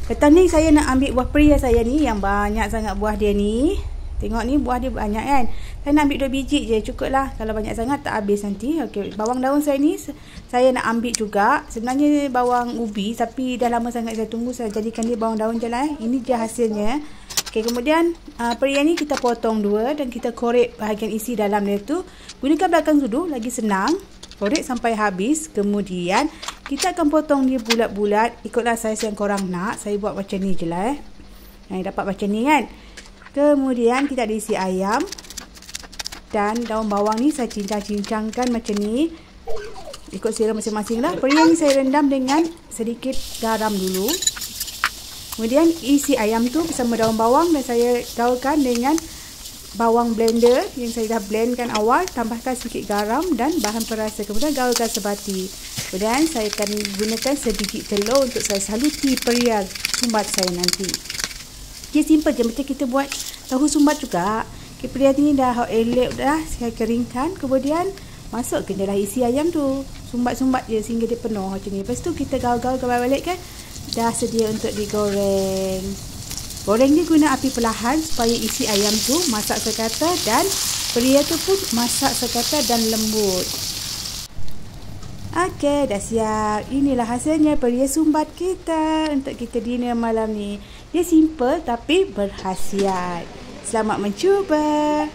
Petang ni saya nak ambil buah peria saya ni, yang banyak sangat buah dia ni. Tengok ni buah dia banyak kan. Saya nak ambil 2 biji je, cukup lah. Kalau banyak sangat tak habis nanti. Okey, bawang daun saya ni saya nak ambil juga. Sebenarnya bawang ubi, tapi dah lama sangat saya tunggu, saya jadikan dia bawang daun je lah. Ini je hasilnya. Okey, kemudian peria ni kita potong 2 dan kita korek bahagian isi dalam dia tu. Gunakan belakang sudu, lagi senang. Korek sampai habis. Kemudian kita akan potong dia bulat-bulat. Ikutlah saiz yang korang nak. Saya buat macam ni je lah. Dapat macam ni kan. Kemudian kita ada isi ayam. Dan daun bawang ni saya cincang-cincangkan macam ni. Ikut selera masing-masing lah. Peria ni saya rendam dengan sedikit garam dulu. Kemudian isi ayam tu bersama daun bawang dan saya gaulkan dengan bawang blender yang saya dah blendkan awal. Tambahkan sedikit garam dan bahan perasa. Kemudian gaulkan sebati. Kemudian saya akan gunakan sebiji telur untuk saya saluti peria sumbat saya nanti. Dia simple je, macam kita buat tahu sumbat juga. Peria ni dah elok dah, saya keringkan. Kemudian masuk ke dalam isi ayam tu. Sumbat-sumbat je sehingga dia penuh macam ni. Lepas tu kita gaul-gaul balik kan. Dah sedia untuk digoreng. Goreng ni guna api perlahan supaya isi ayam tu masak sekata dan peria tu pun masak sekata dan lembut. Okey, dah siap. Inilah hasilnya peria sumbat kita untuk kita dinner malam ni. Dia simple tapi berkhasiat. Selamat mencuba.